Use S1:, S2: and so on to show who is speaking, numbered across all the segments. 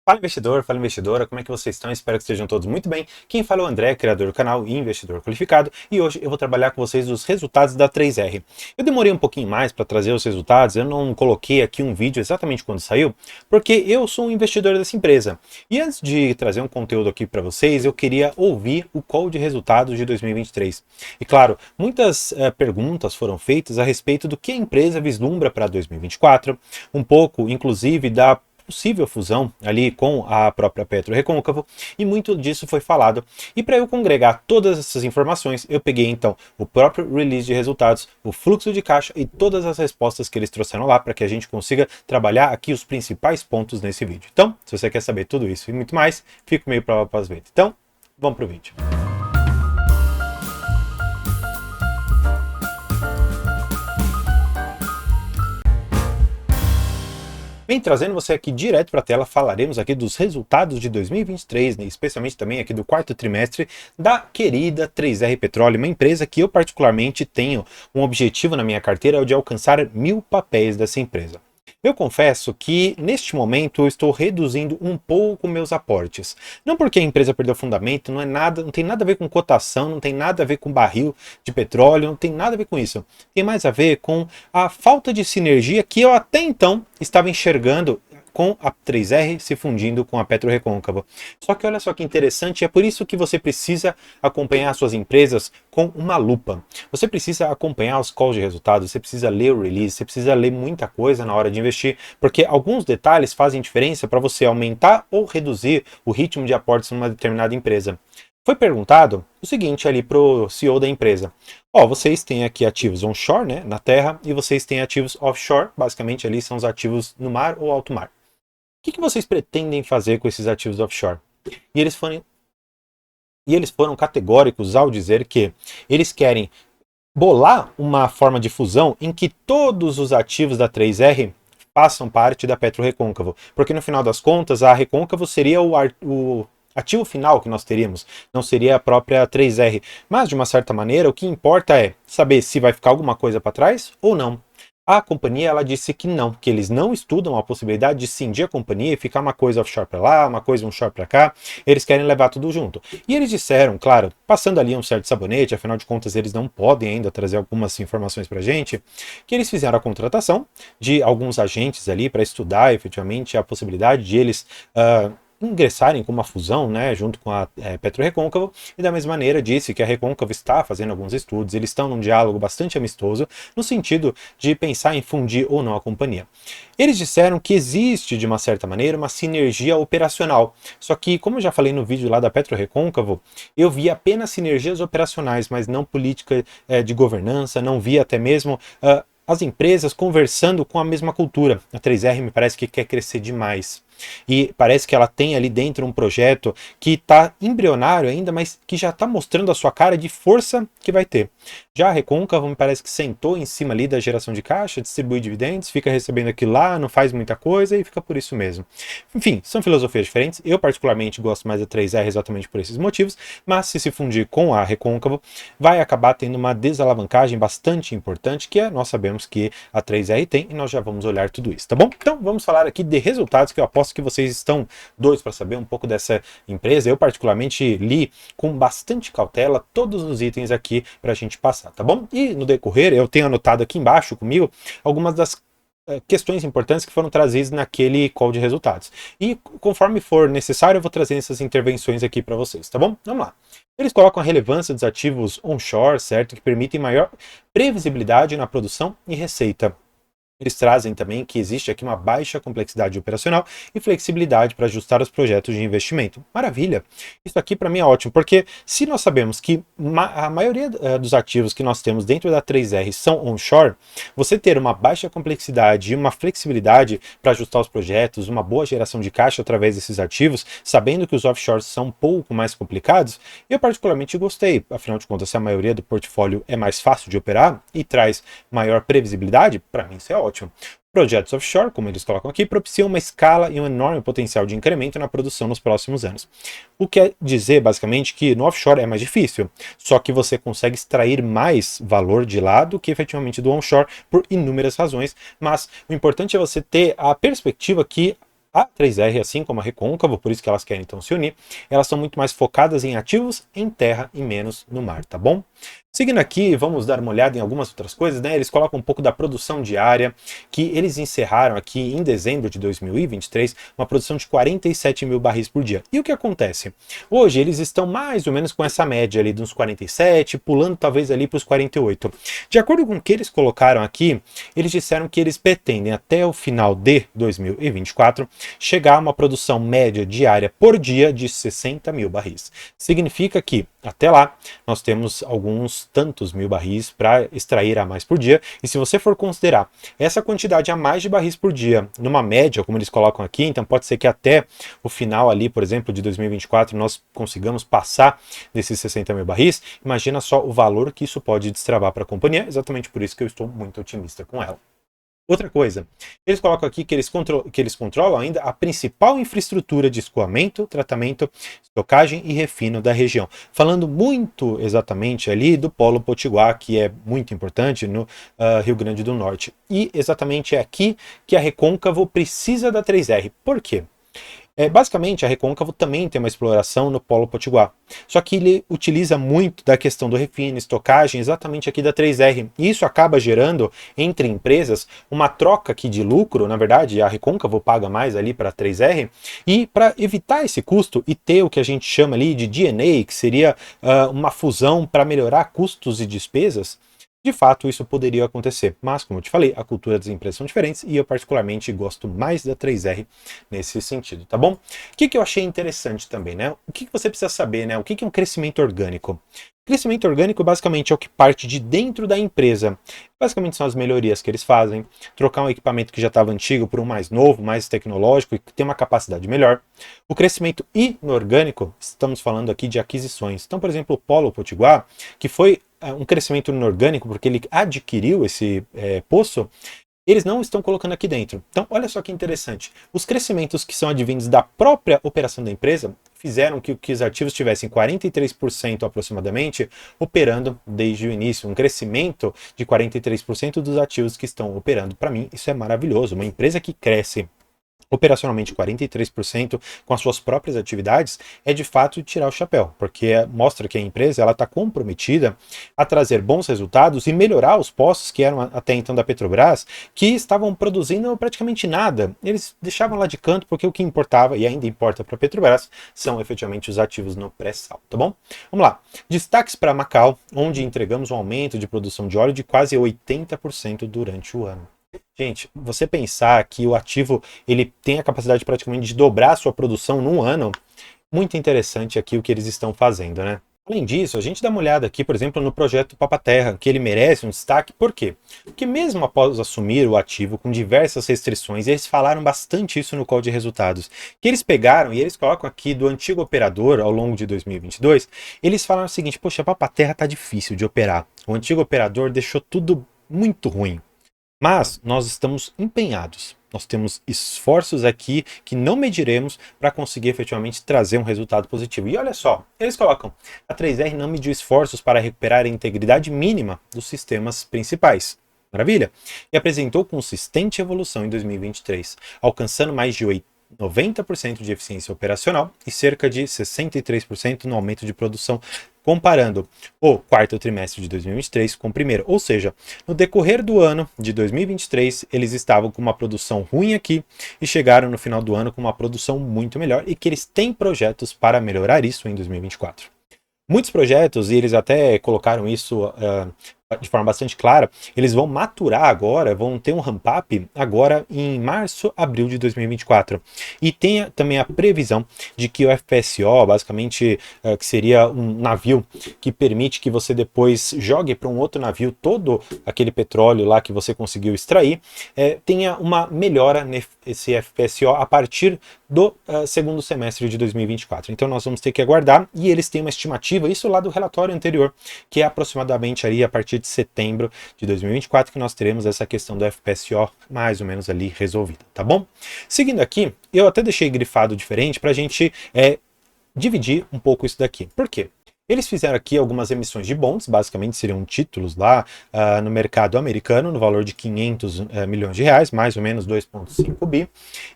S1: Fala investidor, fala investidora, como é que vocês estão? Espero que estejam todos muito bem. Quem fala é o André, criador do canal e investidor qualificado, e hoje eu vou trabalhar com vocês os resultados da 3R. Eu demorei um pouquinho mais para trazer os resultados, eu não coloquei aqui um vídeo exatamente quando saiu, porque eu sou um investidor dessa empresa. E antes de trazer um conteúdo aqui para vocês, eu queria ouvir o call de resultados de 2023. E claro, muitas perguntas foram feitas a respeito do que a empresa vislumbra para 2024, um pouco inclusive da possível fusão ali com a própria PetroRecôncavo, e muito disso foi falado. E para eu congregar todas essas informações, eu peguei então o próprio release de resultados, o fluxo de caixa e todas as respostas que eles trouxeram lá para que a gente consiga trabalhar aqui os principais pontos nesse vídeo. Então, se você quer saber tudo isso e muito mais, fico meio para as vezes. Então, vamos para o vídeo. Bem, trazendo você aqui direto para a tela, falaremos aqui dos resultados de 2023, né, especialmente também aqui do quarto trimestre da querida 3R Petróleo, uma empresa que eu particularmente tenho um objetivo na minha carteira, é o de alcançar 1000 papéis dessa empresa. Eu confesso que, neste momento, eu estou reduzindo um pouco meus aportes. Não porque a empresa perdeu fundamento, não tem nada a ver com cotação, não tem nada a ver com barril de petróleo, não tem nada a ver com isso. Tem mais a ver com a falta de sinergia que eu até então estava enxergando com a 3R se fundindo com a PetroRecôncavo. Só que olha só que interessante, é por isso que você precisa acompanhar suas empresas com uma lupa. Você precisa acompanhar os calls de resultados, você precisa ler o release, você precisa ler muita coisa na hora de investir, porque alguns detalhes fazem diferença para você aumentar ou reduzir o ritmo de aportes numa determinada empresa. Foi perguntado o seguinte ali para o CEO da empresa: vocês têm aqui ativos onshore, né, na terra, e vocês têm ativos offshore, basicamente ali são os ativos no mar ou alto mar. O que vocês pretendem fazer com esses ativos offshore? E eles foram categóricos ao dizer que eles querem bolar uma forma de fusão em que todos os ativos da 3R façam parte da PetroRecôncavo, porque no final das contas a Recôncavo seria o ativo final que nós teríamos, não seria a própria 3R. Mas de uma certa maneira o que importa é saber se vai ficar alguma coisa para trás ou não. A companhia ela disse que não, que eles não estudam a possibilidade de cindir a companhia e ficar uma coisa offshore para lá, uma coisa onshore para cá, eles querem levar tudo junto. E eles disseram, claro, passando ali um certo sabonete, afinal de contas eles não podem ainda trazer algumas informações para a gente, que eles fizeram a contratação de alguns agentes ali para estudar efetivamente a possibilidade de eles ingressarem com uma fusão, né, junto com a PetroRecôncavo, e da mesma maneira disse que a Recôncavo está fazendo alguns estudos, eles estão num diálogo bastante amistoso, no sentido de pensar em fundir ou não a companhia. Eles disseram que existe, de uma certa maneira, uma sinergia operacional, só que, como eu já falei no vídeo lá da PetroRecôncavo, eu vi apenas sinergias operacionais, mas não política de governança, não vi até mesmo as empresas conversando com a mesma cultura. A 3R me parece que quer crescer demais. E parece que ela tem ali dentro um projeto que está embrionário ainda, mas que já está mostrando a sua cara de força que vai ter. Já a Recôncavo me parece que sentou em cima ali da geração de caixa, distribui dividendos, fica recebendo aquilo lá, não faz muita coisa e fica por isso mesmo. Enfim, são filosofias diferentes. Eu particularmente gosto mais da 3R exatamente por esses motivos, mas se fundir com a Recôncavo, vai acabar tendo uma desalavancagem bastante importante, que nós sabemos que a 3R tem, e nós já vamos olhar tudo isso, tá bom? Então vamos falar aqui de resultados que eu aposto que vocês estão doidos para saber um pouco dessa empresa. Eu particularmente li com bastante cautela todos os itens aqui para a gente passar, tá bom? E no decorrer eu tenho anotado aqui embaixo comigo algumas das questões importantes que foram trazidas naquele call de resultados. E conforme for necessário eu vou trazer essas intervenções aqui para vocês, tá bom? Vamos lá. Eles colocam a relevância dos ativos onshore, certo? Que permitem maior previsibilidade na produção e receita. Eles trazem também que existe aqui uma baixa complexidade operacional e flexibilidade para ajustar os projetos de investimento. Maravilha! Isso aqui para mim é ótimo, porque se nós sabemos que a maioria dos ativos que nós temos dentro da 3R são onshore, você ter uma baixa complexidade e uma flexibilidade para ajustar os projetos, uma boa geração de caixa através desses ativos, sabendo que os offshores são um pouco mais complicados, eu particularmente gostei. Afinal de contas, se a maioria do portfólio é mais fácil de operar e traz maior previsibilidade, para mim isso é ótimo. Projetos offshore, como eles colocam aqui, propiciam uma escala e um enorme potencial de incremento na produção nos próximos anos. O que quer dizer, basicamente, que no offshore é mais difícil, só que você consegue extrair mais valor de lá do que efetivamente do onshore por inúmeras razões, mas o importante é você ter a perspectiva que A 3R, assim como a Recôncavo, por isso que elas querem então se unir, elas são muito mais focadas em ativos em terra e menos no mar, tá bom? Seguindo aqui, vamos dar uma olhada em algumas outras coisas, né? Eles colocam um pouco da produção diária, que eles encerraram aqui em dezembro de 2023, uma produção de 47 mil barris por dia. E o que acontece? Hoje eles estão mais ou menos com essa média ali de uns 47, pulando talvez ali para os 48. De acordo com o que eles colocaram aqui, eles disseram que eles pretendem até o final de 2024 chegar a uma produção média diária por dia de 60 mil barris. Significa que até lá nós temos alguns tantos mil barris para extrair a mais por dia, e se você for considerar essa quantidade a mais de barris por dia numa média, como eles colocam aqui, então pode ser que até o final ali, por exemplo, de 2024 nós consigamos passar desses 60 mil barris. Imagina só o valor que isso pode destravar para a companhia, exatamente por isso que eu estou muito otimista com ela. Outra coisa, eles colocam aqui que eles controlam ainda a principal infraestrutura de escoamento, tratamento, estocagem e refino da região. Falando muito exatamente ali do Polo Potiguar, que é muito importante no Rio Grande do Norte. E exatamente é aqui que a Recôncavo precisa da 3R. Por quê? Basicamente, a Recôncavo também tem uma exploração no Polo Potiguar. Só que ele utiliza muito da questão do refino, estocagem, exatamente aqui da 3R. E isso acaba gerando, entre empresas, uma troca aqui de lucro. Na verdade, a Recôncavo paga mais ali para a 3R. E para evitar esse custo e ter o que a gente chama ali de D&A, que seria uma fusão para melhorar custos e despesas, de fato, isso poderia acontecer, mas, como eu te falei, a cultura das empresas são diferentes e eu particularmente gosto mais da 3R nesse sentido, tá bom? O que eu achei interessante também, né? O que você precisa saber, né? O que é um crescimento orgânico? Crescimento orgânico basicamente é o que parte de dentro da empresa. Basicamente são as melhorias que eles fazem, trocar um equipamento que já estava antigo por um mais novo, mais tecnológico e que tem uma capacidade melhor. O crescimento inorgânico, estamos falando aqui de aquisições. Então, por exemplo, o Polo Potiguar, que foi um crescimento inorgânico porque ele adquiriu esse poço, eles não estão colocando aqui dentro. Então, olha só que interessante. Os crescimentos que são advindos da própria operação da empresa fizeram que os ativos tivessem 43% aproximadamente operando desde o início. Um crescimento de 43% dos ativos que estão operando. Para mim, isso é maravilhoso. Uma empresa que cresce operacionalmente 43% com as suas próprias atividades, é de fato tirar o chapéu, porque mostra que a empresa está comprometida a trazer bons resultados e melhorar os postos que eram até então da Petrobras, que estavam produzindo praticamente nada. Eles deixavam lá de canto porque o que importava e ainda importa para a Petrobras são efetivamente os ativos no pré-sal, tá bom? Vamos lá. Destaques para Macau, onde entregamos um aumento de produção de óleo de quase 80% durante o ano. Gente, você pensar que o ativo ele tem a capacidade praticamente de dobrar a sua produção num ano, muito interessante aqui o que eles estão fazendo, né? Além disso, a gente dá uma olhada aqui, por exemplo, no projeto Papa-Terra, que ele merece um destaque. Por quê? Porque mesmo após assumir o ativo com diversas restrições, eles falaram bastante isso no call de resultados, que eles pegaram e eles colocam aqui do antigo operador ao longo de 2022, eles falaram o seguinte: poxa, a Papa-Terra tá difícil de operar. O antigo operador deixou tudo muito ruim. Mas nós estamos empenhados. Nós temos esforços aqui que não mediremos para conseguir efetivamente trazer um resultado positivo. E olha só, eles colocam: a 3R não mediu esforços para recuperar a integridade mínima dos sistemas principais. Maravilha? E apresentou consistente evolução em 2023, alcançando mais de 90% de eficiência operacional e cerca de 63% no aumento de produção, comparando o quarto trimestre de 2023 com o primeiro. Ou seja, no decorrer do ano de 2023, eles estavam com uma produção ruim aqui e chegaram no final do ano com uma produção muito melhor e que eles têm projetos para melhorar isso em 2024. Muitos projetos, e eles até colocaram isso de forma bastante clara, eles vão maturar agora, vão ter um ramp-up agora em março, abril de 2024. E tem também a previsão de que o FPSO, basicamente, que seria um navio que permite que você depois jogue para um outro navio todo aquele petróleo lá que você conseguiu extrair, tenha uma melhora nesse FPSO a partir do segundo semestre de 2024. Então nós vamos ter que aguardar, e eles têm uma estimativa, isso lá do relatório anterior, que é aproximadamente ali a partir de setembro de 2024 que nós teremos essa questão do FPSO mais ou menos ali resolvida, tá bom? Seguindo aqui, eu até deixei grifado diferente para a gente dividir um pouco isso daqui. Por quê? Eles fizeram aqui algumas emissões de bonds, basicamente seriam títulos lá no mercado americano, no valor de 500 milhões de reais, mais ou menos 2,5 bi.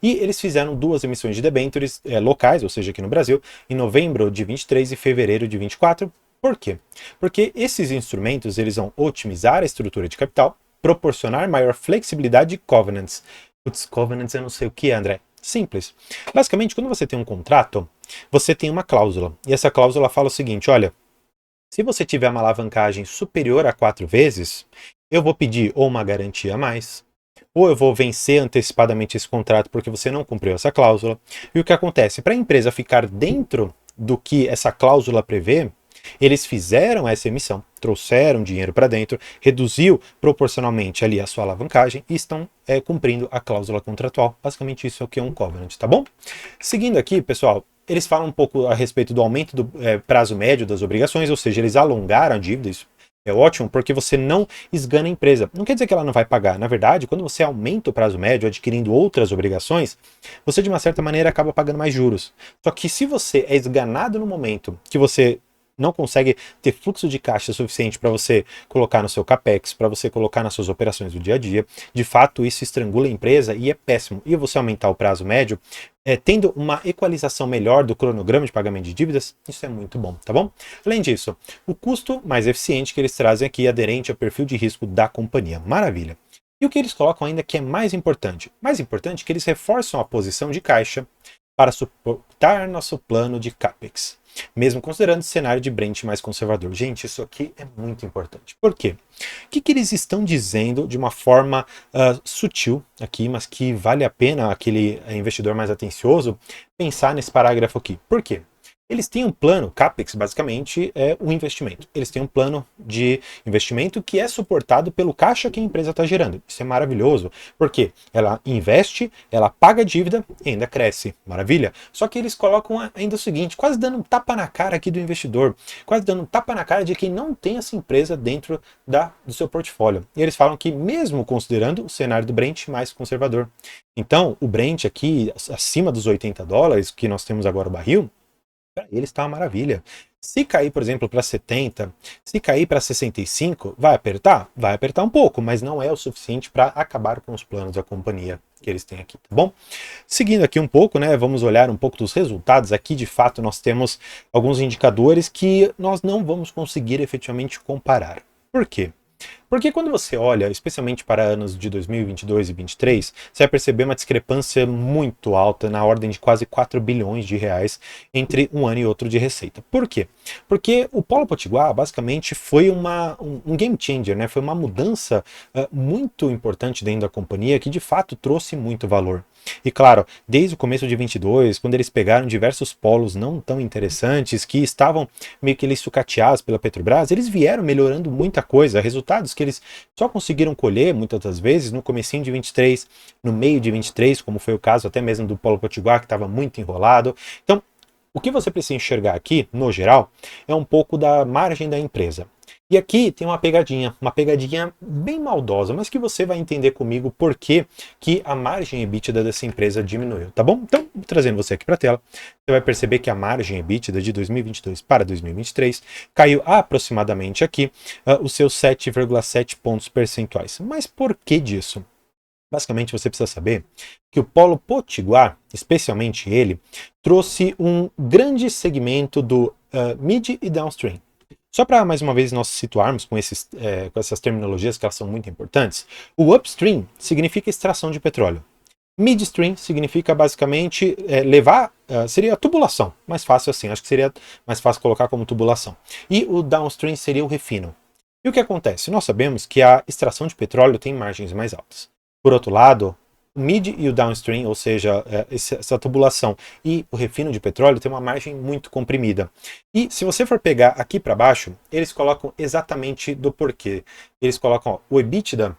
S1: E eles fizeram duas emissões de debêntures locais, ou seja, aqui no Brasil, em novembro de 23 e fevereiro de 24. Por quê? Porque esses instrumentos eles vão otimizar a estrutura de capital, proporcionar maior flexibilidade de covenants. Putz, covenants eu não sei o que, André. Simples. Basicamente, quando você tem um contrato, você tem uma cláusula. E essa cláusula fala o seguinte, olha, se você tiver uma alavancagem superior a 4 vezes, eu vou pedir ou uma garantia a mais, ou eu vou vencer antecipadamente esse contrato porque você não cumpriu essa cláusula. E o que acontece? Para a empresa ficar dentro do que essa cláusula prevê, eles fizeram essa emissão, trouxeram dinheiro para dentro, reduziu proporcionalmente ali a sua alavancagem e estão cumprindo a cláusula contratual. Basicamente isso é o que é um covenant, tá bom? Seguindo aqui, pessoal, eles falam um pouco a respeito do aumento do prazo médio das obrigações, ou seja, eles alongaram a dívida, isso é ótimo porque você não esgana a empresa. Não quer dizer que ela não vai pagar. Na verdade, quando você aumenta o prazo médio adquirindo outras obrigações, você de uma certa maneira acaba pagando mais juros. Só que se você é esganado no momento que você não consegue ter fluxo de caixa suficiente para você colocar no seu capex, para você colocar nas suas operações do dia a dia, de fato isso estrangula a empresa e é péssimo. E você aumentar o prazo médio, tendo uma equalização melhor do cronograma de pagamento de dívidas, isso é muito bom, tá bom? Além disso, o custo mais eficiente que eles trazem aqui aderente ao perfil de risco da companhia. Maravilha! E o que eles colocam ainda que é mais importante? Mais importante que eles reforçam a posição de caixa para suportar nosso plano de capex, mesmo considerando o cenário de Brent mais conservador. Gente, isso aqui é muito importante. Por quê? O que eles estão dizendo de uma forma sutil aqui, mas que vale a pena aquele investidor mais atencioso pensar nesse parágrafo aqui. Por quê? Eles têm um plano, CAPEX basicamente é um investimento. Eles têm um plano de investimento que é suportado pelo caixa que a empresa está gerando. Isso é maravilhoso, porque ela investe, ela paga a dívida e ainda cresce. Maravilha? Só que eles colocam ainda o seguinte, quase dando um tapa na cara aqui do investidor, quase dando um tapa na cara de quem não tem essa empresa dentro do seu portfólio. E eles falam que mesmo considerando o cenário do Brent mais conservador. Então, o Brent aqui, acima dos $80, que nós temos agora o barril, para eles está uma maravilha. Se cair, por exemplo, para 70, se cair para 65, vai apertar? Vai apertar um pouco, mas não é o suficiente para acabar com os planos da companhia que eles têm aqui, tá bom? Seguindo aqui um pouco, né, vamos olhar um pouco dos resultados. Aqui, de fato, nós temos alguns indicadores que nós não vamos conseguir efetivamente comparar. Por quê? Porque quando você olha, especialmente para anos de 2022 e 2023, você vai perceber uma discrepância muito alta, na ordem de quase 4 bilhões de reais entre um ano e outro de receita. Por quê? Porque o Polo Potiguar basicamente foi um game changer, né? Foi uma mudança muito importante dentro da companhia que de fato trouxe muito valor. E claro, desde o começo de 22, quando eles pegaram diversos polos não tão interessantes, que estavam meio que sucateados pela Petrobras, eles vieram melhorando muita coisa, resultados que eles só conseguiram colher, muitas das vezes, no comecinho de 23, no meio de 23, como foi o caso até mesmo do Polo Potiguar, que estava muito enrolado. Então, o que você precisa enxergar aqui, no geral, é um pouco da margem da empresa. E aqui tem uma pegadinha bem maldosa, mas que você vai entender comigo por que a margem EBITDA dessa empresa diminuiu, tá bom? Então, trazendo você aqui para a tela, você vai perceber que a margem EBITDA de 2022 para 2023 caiu aproximadamente aqui os seus 7,7 pontos percentuais. Mas por que disso? Basicamente, você precisa saber que o Polo Potiguar, especialmente ele, trouxe um grande segmento do mid e downstream. Só para, mais uma vez, nós situarmos com essas terminologias que elas são muito importantes, o upstream significa extração de petróleo. Midstream significa, basicamente, seria a tubulação. Mais fácil assim, acho que seria mais fácil colocar como tubulação. E o downstream seria o refino. E o que acontece? Nós sabemos que a extração de petróleo tem margens mais altas. Por outro lado, o mid e o downstream, ou seja, essa tubulação e o refino de petróleo tem uma margem muito comprimida. E se você for pegar aqui para baixo, eles colocam exatamente do porquê. Eles colocam, ó, o EBITDA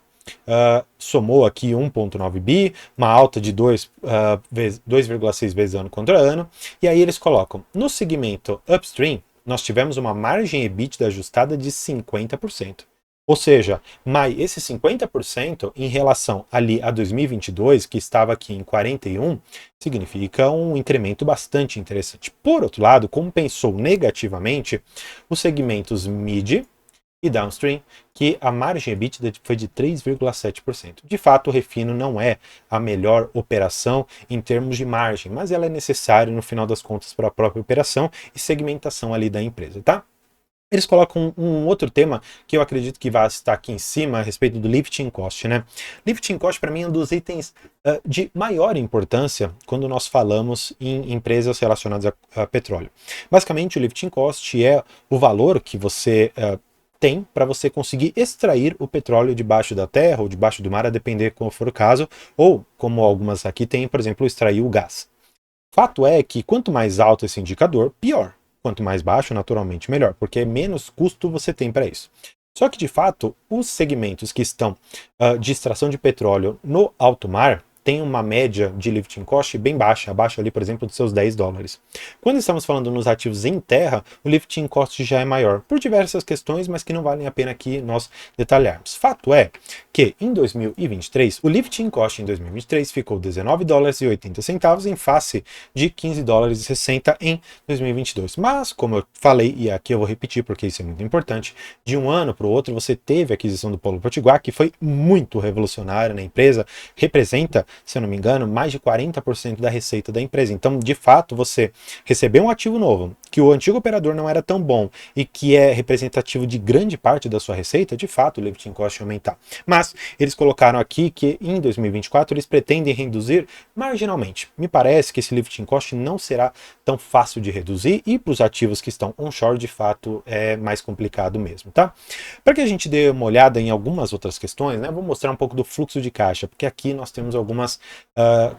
S1: somou aqui 1,9 bi, uma alta de 2,6 vezes ano contra ano, e aí eles colocam, no segmento upstream, nós tivemos uma margem EBITDA ajustada de 50%. Ou seja, mas esse 50% em relação ali a 2022, que estava aqui em 41, significa um incremento bastante interessante. Por outro lado, compensou negativamente os segmentos mid e downstream, que a margem EBITDA foi de 3,7%. De fato, o refino não é a melhor operação em termos de margem, mas ela é necessária no final das contas para a própria operação e segmentação ali da empresa, tá? Eles colocam um outro tema que eu acredito que vai estar aqui em cima a respeito do lifting cost, né? Lifting cost para mim é um dos itens de maior importância quando nós falamos em empresas relacionadas a petróleo. Basicamente, o lifting cost é o valor que você tem para você conseguir extrair o petróleo debaixo da terra ou debaixo do mar, a depender qual for o caso, ou como algumas aqui tem, por exemplo, extrair o gás. Fato é que quanto mais alto esse indicador, pior. Quanto mais baixo, naturalmente, melhor, porque menos custo você tem para isso. Só que, de fato, os segmentos que estão de extração de petróleo no alto mar têm uma média de lifting cost bem baixa, abaixo ali, por exemplo, dos seus $10. Quando estamos falando nos ativos em terra, o lifting cost já é maior, por diversas questões, mas que não valem a pena aqui nós detalharmos. Fato é que em 2023, o lifting cost em 2023 ficou $19,80 em face de $15,60 em 2022. Mas, como eu falei, e aqui eu vou repetir porque isso é muito importante, de um ano para o outro você teve a aquisição do Polo Potiguar, que foi muito revolucionária na empresa, representa, se eu não me engano, mais de 40% da receita da empresa. Então, de fato, você recebeu um ativo novo, que o antigo operador não era tão bom e que é representativo de grande parte da sua receita, de fato, o lifting cost aumentar. Mas eles colocaram aqui que em 2024 eles pretendem reduzir marginalmente. Me parece que esse lifting cost não será tão fácil de reduzir e para os ativos que estão onshore, de fato, é mais complicado mesmo, tá? Para que a gente dê uma olhada em algumas outras questões, né, vou mostrar um pouco do fluxo de caixa, porque aqui nós temos algumas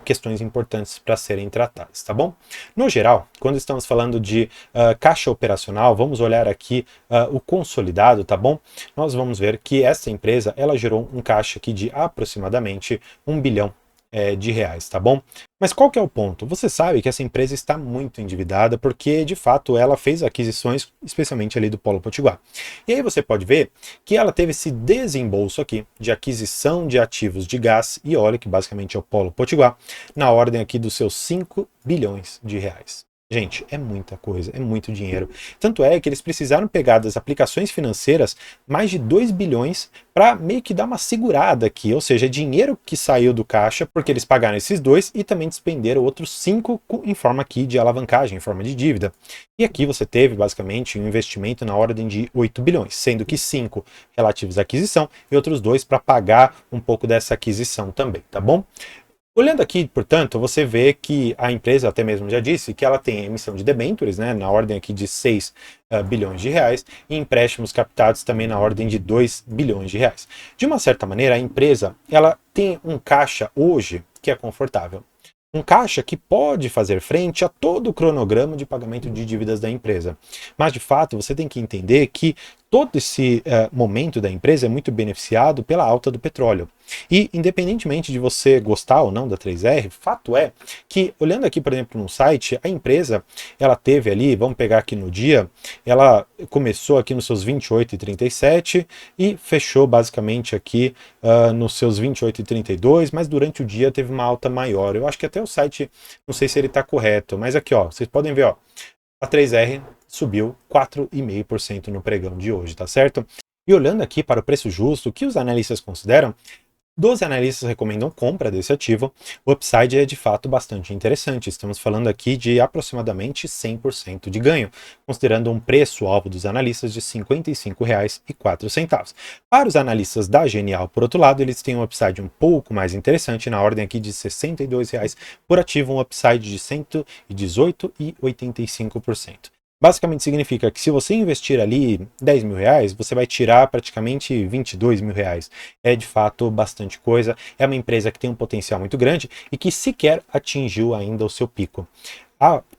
S1: questões importantes para serem tratadas, tá bom? No geral, quando estamos falando de caixa operacional, vamos olhar aqui o consolidado, tá bom? Nós vamos ver que essa empresa, ela gerou um caixa aqui de aproximadamente 1 bilhão de reais, tá bom? Mas qual que é o ponto? Você sabe que essa empresa está muito endividada porque, de fato, ela fez aquisições, especialmente ali do Polo Potiguar. E aí você pode ver que ela teve esse desembolso aqui de aquisição de ativos de gás e óleo, que basicamente é o Polo Potiguar, na ordem aqui dos seus 5 bilhões de reais. Gente, é muita coisa, é muito dinheiro. Tanto é que eles precisaram pegar das aplicações financeiras mais de 2 bilhões para meio que dar uma segurada aqui, ou seja, é dinheiro que saiu do caixa porque eles pagaram esses 2 e também despenderam outros 5 em forma aqui de alavancagem, em forma de dívida. E aqui você teve basicamente um investimento na ordem de 8 bilhões, sendo que 5 relativos à aquisição e outros 2 para pagar um pouco dessa aquisição também, tá bom? Olhando aqui, portanto, você vê que a empresa até mesmo já disse que ela tem emissão de debêntures, né, na ordem aqui de 6 bilhões de reais, e empréstimos captados também na ordem de 2 bilhões de reais. De uma certa maneira, a empresa ela tem um caixa hoje que é confortável. Um caixa que pode fazer frente a todo o cronograma de pagamento de dívidas da empresa. Mas, de fato, você tem que entender que todo esse momento da empresa é muito beneficiado pela alta do petróleo. E, independentemente de você gostar ou não da 3R, fato é que, olhando aqui, por exemplo, no site, a empresa, ela teve ali, vamos pegar aqui no dia, ela começou aqui nos seus 28,37 e fechou basicamente aqui nos seus 28,32, mas durante o dia teve uma alta maior. Eu acho que até o site, não sei se ele está correto, mas aqui, ó, vocês podem ver, ó, a 3R subiu 4,5% no pregão de hoje, tá certo? E olhando aqui para o preço justo, o que os analistas consideram, 12 analistas recomendam compra desse ativo. O upside é de fato bastante interessante. Estamos falando aqui de aproximadamente 100% de ganho, considerando um preço-alvo dos analistas de R$ 55,04. Para os analistas da Genial, por outro lado, eles têm um upside um pouco mais interessante, na ordem aqui de R$ 62,00 por ativo, um upside de 118,85%. Basicamente significa que se você investir ali R$ 10.000, você vai tirar praticamente R$ 22.000. É de fato bastante coisa. É uma empresa que tem um potencial muito grande e que sequer atingiu ainda o seu pico.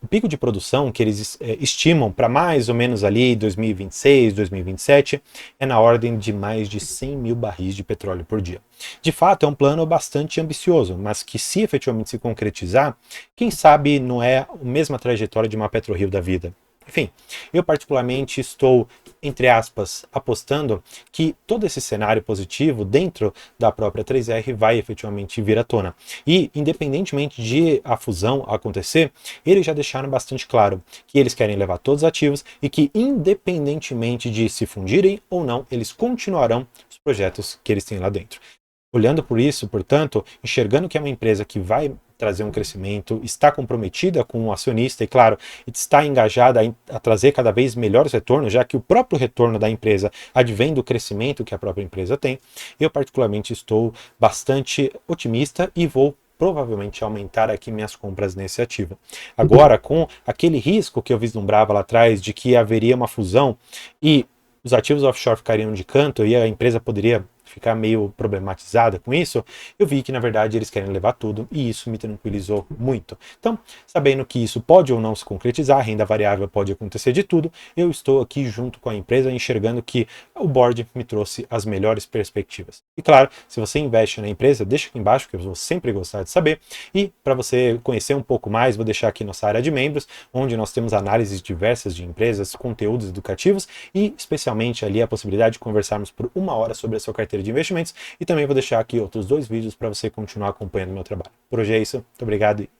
S1: O pico de produção que eles estimam para mais ou menos ali 2026, 2027 é na ordem de mais de 100 mil barris de petróleo por dia. De fato, é um plano bastante ambicioso, mas que se efetivamente se concretizar, quem sabe não é a mesma trajetória de uma PetroRio da vida. Enfim, eu particularmente estou, entre aspas, apostando que todo esse cenário positivo dentro da própria 3R vai efetivamente vir à tona. E, independentemente de a fusão acontecer, eles já deixaram bastante claro que eles querem levar todos os ativos e que, independentemente de se fundirem ou não, eles continuarão os projetos que eles têm lá dentro. Olhando por isso, portanto, enxergando que é uma empresa que vai trazer um crescimento, está comprometida com o acionista e, claro, está engajada a trazer cada vez melhores retornos, já que o próprio retorno da empresa advém do crescimento que a própria empresa tem, eu particularmente estou bastante otimista e vou provavelmente aumentar aqui minhas compras nesse ativo. Agora, com aquele risco que eu vislumbrava lá atrás de que haveria uma fusão e os ativos offshore ficariam de canto e a empresa poderia ficar meio problematizada com isso, eu vi que na verdade eles querem levar tudo e isso me tranquilizou muito. Então, sabendo que isso pode ou não se concretizar, renda variável pode acontecer de tudo, eu estou aqui junto com a empresa enxergando que o board me trouxe as melhores perspectivas. E claro, se você investe na empresa, deixa aqui embaixo que eu vou sempre gostar de saber. E para você conhecer um pouco mais, vou deixar aqui nossa área de membros, onde nós temos análises diversas de empresas, conteúdos educativos e especialmente ali a possibilidade de conversarmos por 1 hora sobre a sua carteira de investimentos, e também vou deixar aqui outros 2 vídeos para você continuar acompanhando o meu trabalho. Por hoje é isso, muito obrigado e